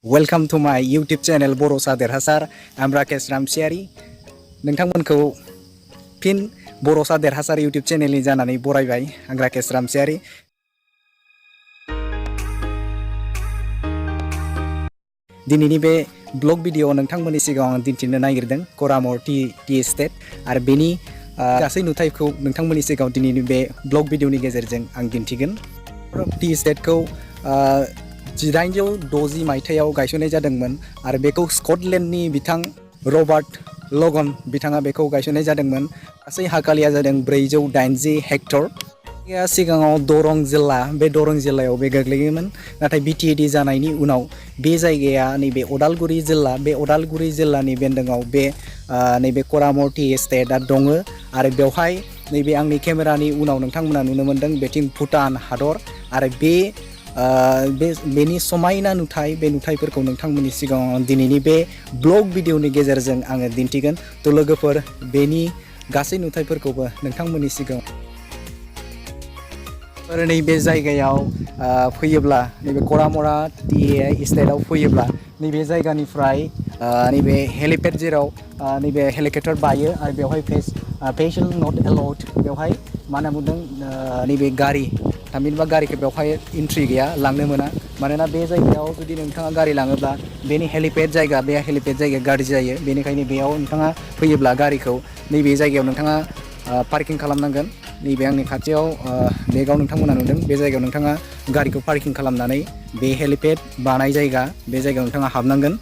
Welcome to my YouTube channel Boro Sader Hasar. I'm Rakesh Ramsiari. नोंथांमोनखौ फिन बर' सादेर हासार YouTube चेनेलनि जानानै बरायबाय आं राकेश रामसियारि। दिनैनि बे ब्लग भिडिअ नोंथांमोननि सिगाङाव आं दिन्थिनो नागिरदों करामर टी एस्टेट आरो बेनि गासै नुथायखौ नोंथांमोननि सिगाङाव दिनैनि बे ब्लग भिडिअनि गेजेरजों आं दिन्थिगोन। टी एस्टेटखौ 1860 मायथाइयाव गायसननाय जादोंमोन आरो बेखौ स्कटलेन्डनि बिथां रबार्ट लगन बिथाङा बेखौ गायसननाय जादोंमोन। गासै हाखालिया जादों 480 हेक्टर। सिगाङाव दरं जिल्ला, बे दरं जिल्लायाव बे गोग्लैयोमोन, नाथाय बिटिएडि जानायनि उनाव बे जायगाया नैबे उदालगुरि जिल्ला, बे उदालगुरि जिल्लानि बेन्दोङाव बे नैबे करामर टी एस्टेटआ दङ आरो बेवहाय नैबे आंनि केमेरानि उनाव नोंथांमोना नुनो मोन्दों बेथिं भुटान हादर आरो बेनि समायना नुथाय, बे नुथायफोरखौ नोंथांमोननि सिगाङाव दिनैनि बे ब्लग भिडिअनि गेजेरजों आङो दिन्थिगोन। थ' लोगोफोर, बेनि गासै नुथायफोरखौबो नोंथांमोननि सिगाङाव नैबे जायगायाव फैयोब्ला, नैबे करामरा टी एस्टेटआव फैयोब्ला नैबे जायगानिफ्राय नैबे हेलिपेड जेराव नैबे हेलिकप्टार बायो आरो बेवहाय पेसेन्ट नट एलाउड, बेवहाय मा होनना बुंदों नैबे गारि, थामहिनबा गारिखौ बेवहाय एन्ट्रि गैया, लांनो मोना। मानोना बे जायगायाव जुदि नोंथाङा गारि लाङोब्ला बेनि हेलिपेड जायगा, बे हेलिपेड जायगाया गाज्रि जायो। बेनिखायनो बेयाव नोंथाङा फैयोब्ला गारिखौ नैबे जायगायाव नोंथाङा पार्किं खालामनांगोन। नैबे आंनि खाथियाव बेगाव नोंथांमोना नुदों, बे जायगायाव नोंथाङा गारिखौ पार्किं खालामनानै बे हेलिपेड बानाय जायगा, बे जायगायाव नोंथाङा हाबनांगोन।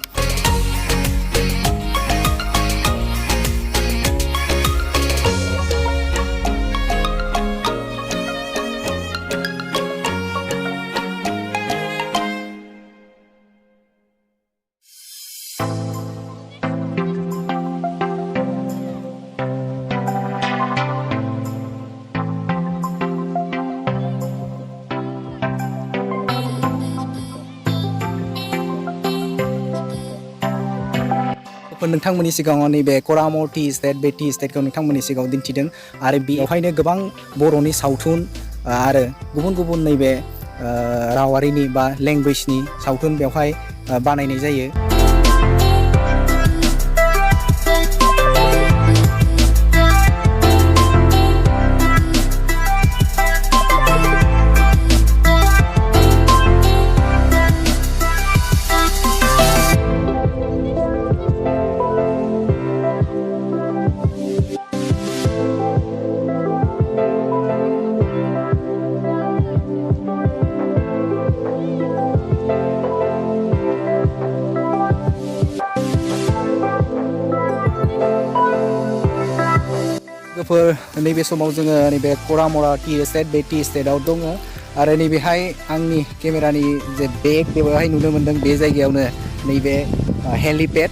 नोंथांमोननि सिगाङाव नैबे करामर टी एस्टेट, बे टी एस्टेटखौ नोंथांमोननि सिगाङाव दिन्थिदों आरो बेवहायनो गोबां बर'नि सावथुन आरो गुबुन गुबुन नैबे रावारिनि बा लेंगुवेजनि सावथुन बेवहाय बानायनाय जायो। नैबे समाव जोङो नैबे करामरा टी एस्टेट, बे टी एस्टेटआव दङ आरो नैबेहाय आंनि केमेरानि जे बेग, बेवहाय नुनो मोन्दों बे जायगायावनो नैबे हेलिपेड,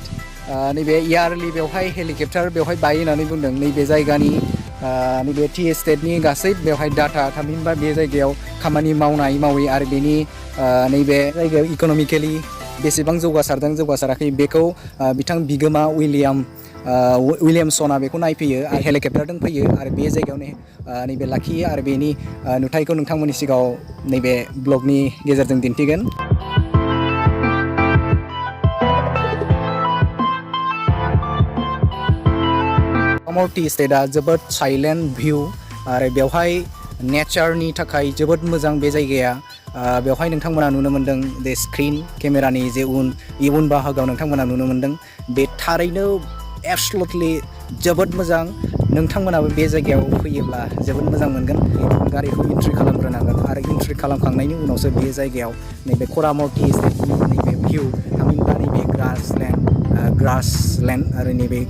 नैबे इयारलि बेवहाय हेलिकप्टार बेवहाय बायो होननानै बुंदों। नैबे जायगानि नैबे टी एस्टेटनि गासै बेवहाय डाटा, थामहिनबा बे जायगायाव खामानि मावै आरो बेनि नैबे जायगायाव इक'नमिकेलि बेसेबां जौगासारदों जौगासाराखै बेखौ बिथां बिगोमा विलियामसना बेखौ नायफैयो आरो हेलिकप्टारजों फैयो आरो बे जायगायावनो नैबे लाखियो आरो बेनि नुथायखौ नोंथांमोननि सिगाङाव नैबे ब्लगनि गेजेरजों दिन्थिगोन। करामर टी एस्टेटआ जोबोद साइलेन्ट भिउ आरो बेवहाय नेचारनि थाखाय जोबोद मोजां बे जायगाया। बेवहाय नोंथांमोना नुनो मोन्दों बे स्क्रिन केमेरानि जे इयुन बाहागोआव नोंथांमोना नुनो मोन्दों, बे थारैनो एब्सलुटलि जोबोद मोजां। नोंथांमोनाबो बे जायगायाव फैयोब्ला जोबोद मोजां मोनगोन। गारिखौ एन्ट्रि खालामग्रोनांगोन आरो एन्ट्रि खालामखांनायनि उनावसो बे जायगायाव नैबे करामर टी एस्टेटनि नैबे भिउ, थामहिनबा नैबे ग्रासलेन्ड आरो नैबे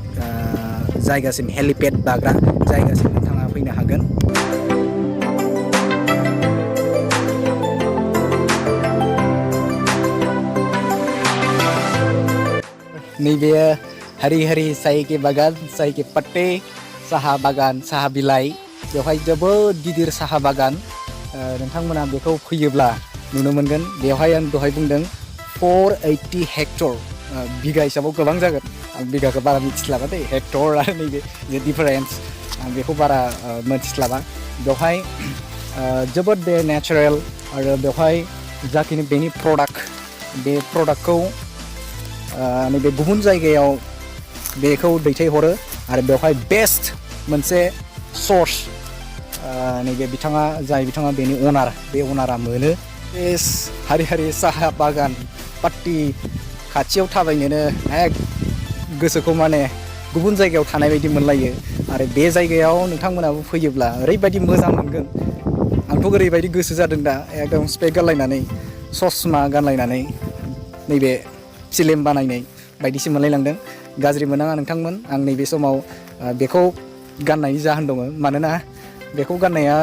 जायगासिम, हेलिपेड बाग्रा जायगासिम नोंथाङा फैनो हागोन। नैबे हरी साई के बागान, साई के पट्टे, साहा बागान, साहा बिलाइ, बेवहाय जोबोद गिदिर साहा बागान। नोंथांमोना बेखौ फैयोब्ला नुनो मोनगोन। बेवहाय आं दहाय बुंदों 480 हेक्टर, बिगा हिसाबाव गोबां जागोन। आं बिगाखौ बारा मिथिस्लाबा दे, हेक्टर आरो नैबे जे डिफारेन्स आं बेखौ बारा मिथिस्लाबा। बेवहाय जोबोद बे नेचारेल आरो बेवहाय जाखिनि बेनि प्रडाक्ट, बे प्रडाक्टखौ नैबे गुबुन जायगायाव बेखौ दैथायहरो आरो बेवहाय बेस्ट मोनसे सर्स नैबे बिथाङा बेनि अनार बे अनारा मोनो बे हारि साहा बागान पार्टी खाथियाव थाबायनोनो गोसोखौ माने गुबुन जायगायाव थानाय बायदि मोनलायो आरो बे जायगायाव नोंथांमोनाबो फैयोब्ला ओरैबायदि मोजां मोनगोन आंथ' ओरैबायदि गोसो जादों दा एकदम स्पेक गानलायनानै ससमा गानलायनानै नैबे फिल्म बानायनाय बायदिसो मोनलायलांदों गाज्रि मोनाङा नोंथांमोन आं नैबे समाव बेखौ गाननायनि जाहोन दङ मानोना बेखौ गाननाया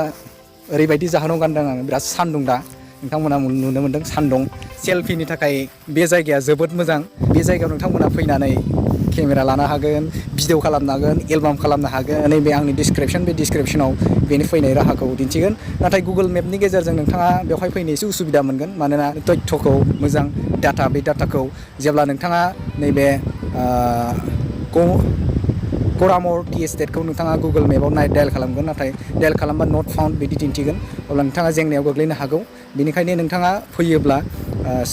ओरैबायदि जाहोनाव गानदों आं बिराद सान्दुं दा नोंथांमोना नुनो मोनदों सान्दुं सेलफिनि थाखाय बे जायगाया जोबोद मोजां बे जायगायाव नोंथांमोना फैनानै केमेरा लानो हागोन भिडिअ खालामनो हागोन एलबाम खालामनो हागोन नैबे आंनि डिसक्रिपसनाव बेनि फैनाय राहाखौ दिन्थिगोन नाथाय गुगोल मेपनि गेजेरजों नोंथाङा बेवहाय फैनो एसे उसुबिदा मोनगोन मानोना तथ्यखौ मोजां डाटा बे डाटाखौ जेब्ला नोंथाङा नैबे करामर टि एस्टेटखौ नोंथाङा गुगोल मेपाव डायेल खालामगोन नाथाय डायेल खालामबा नट फाउन्ड बिदि दिन्थिगोन अब्ला नोंथाङा जेंनायाव गोग्लैनो हागौ बेनिखायनो नोंथाङा फैयोब्ला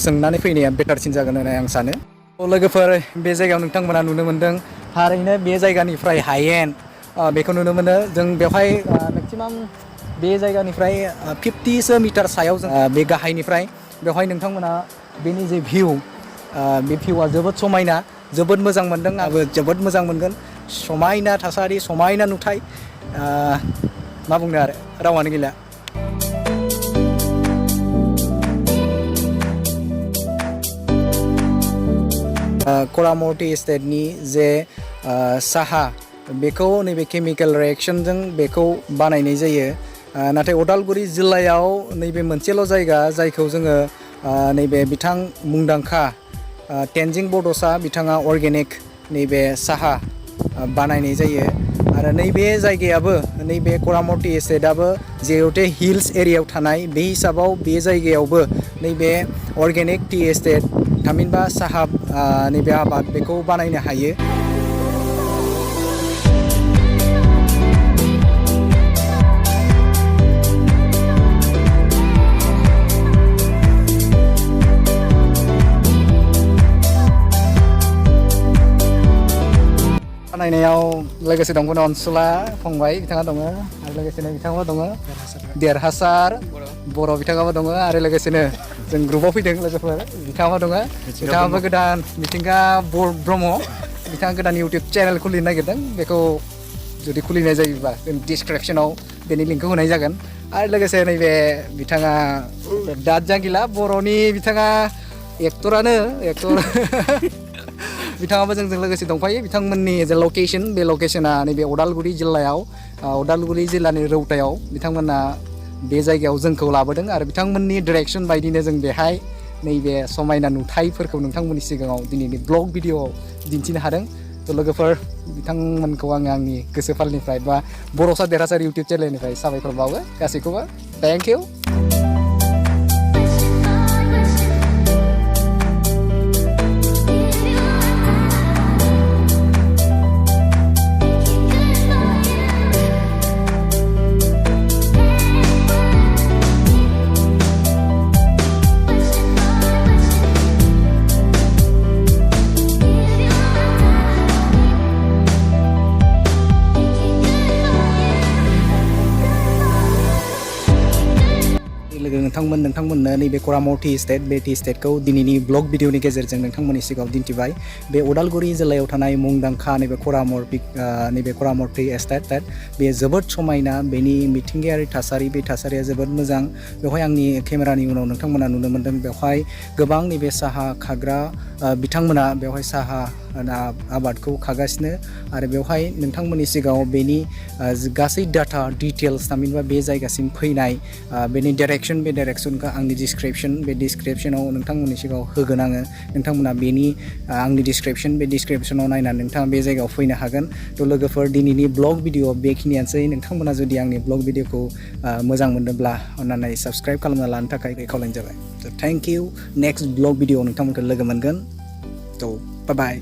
सोंनानै फैनाया बेटारसिन जागोन होननानै आं सानो लोगोफोर बे जायगायाव नोंथांमोना नुनो मोनदों थारैनो बे जायगानिफ्राय हायेन बेखौ नुनो मोनो जों बेवहाय मेक्सिमाम बे जायगानिफ्राय 50सो मिटार सायाव जों बे गाहायनिफ्राय बेवहाय नोंथांमोना बेनि जे भिउ बे भिउआ जोबोद समायना जोबोद मोजां मोनदों आंबो जोबोद मोजां मोनगोन समायना थासारि समायना नुथाय मा बुंनो आरो रावानो गैला करामर टि एस्टेटनि जे साहा बेखौ नैबे केमिकेल रिएक्शनजों बेखौ बानायनाय जायो नाथाय उदालगुरि जिल्लायाव नैबे मोनसेल' जायगा जायखौ जोङो नैबे बिथां मुंदांखा तेनजिं बड'सा बिथाङा अर्गेनिक नैबे साहा बानायनाय जायो आरो नैबे जायगायाबो नैबे करामर टि एस्टेटआबो जिहेतु हिल्स एरियायाव थानाय बे हिसाबाव बे जायगायावबो नैबे अर्गेनिक टि एस्टेट थामहिनबा साहा नैबे आबाद बेखौ बानायनो हायो बानायनायाव लोगोसे दंमोन अनसुला फंबाय बिथाङा दङ आरो लोगोसेनो बिथाङाबो दङ देरहासार बर' बिथाङाबो दङ आरो लोगोसेनो जों ग्रुपआव फैदों लोगोफोर बिथाङाबो दङ बिथाङाबो गोदान मिथिंगा ब्रह्म बिथाङा गोदान इउटुब चेनेल खुलिनो नागिरदों बेखौ जुदि खुलिनाय जायोबा डिसक्रिपसनाव बेनि लिंकखौ होनाय जागोन आरो लोगोसे नैबे बिथाङा दाद जांगिला बर'नि बिथाङा एक्टर बिथाङाबो जोंजों लोगोसे दंफायो बिथांमोननि जे लकेसन बे लकेसना नैबे उदालगुरि जिल्लायाव उदालगुरि जिल्लानि रौतायाव बिथांमोना बे जायगायाव जोंखौ लाबोदों आरो बिथांमोननि डिरेक्सन बायदिनो जों बेहाय नैबे समायना नुथायफोरखौ नोंथांमोननि सिगाङाव दिनैनि ब्लग भिडिअ'आव दिन्थिनो हादों थ' लोगोफोर बिथांमोनखौ आङो आंनि गोसो फालनिफ्राय बा बर'सा देरहासार इउटुब चेनेलनिफ्राय साबायखर बावो गासैखौबो थेंक इउ नोंथांमोननो नैबे करामर टि एस्टेट बे टि एस्टेटखौ दिनैनि ब्लग भिडिअनि गेजेरजों नोंथांमोननि सिगाङाव दिन्थिबाय बे उदालगुरि जिल्लायाव थानाय मुंदांखा नैबे करामर टि एस्टेट बे जोबोद समायना बेनि मिथिंगायारि थासारि बे थासारिया जोबोद मोजां बेवहाय आंनि केमेरानि उनाव नोंथांमोना नुनो मोन्दों बेवहाय गोबां नैबे साहा खाग्रा बिथांमोना बेवहाय साहा आबादखौ खागासिनो आरो बेवहाय नोंथांमोननि सिगाङाव बेनि गासै डाटा डिटेल्स थामहिनबा बे जायगासिम फैनाय बेनि डाइरेक्सनखौ आंनि डिसक्रिपसनाव नोंथांमोननि सिगाङाव होगोन आङो नोंथांमोना बेनि आंनि डिसक्रिपसनाव नायनानै नोंथाङा बे जायगायाव फैनो हागोन थ' लोगोफोर दिनैनि ब्लग भिडिअ बेखिनियानोसै नोंथांमोना जुदि आंनि ब्लग भिडिअखौ मोजां मोनदोंब्ला अन्नानै साबस्क्राइब खालामना लानो थाखाय खावलायनाय जाबाय थ' thank you next blog video नोंथांमोनखौ लोगो मोनगोन थ' बाय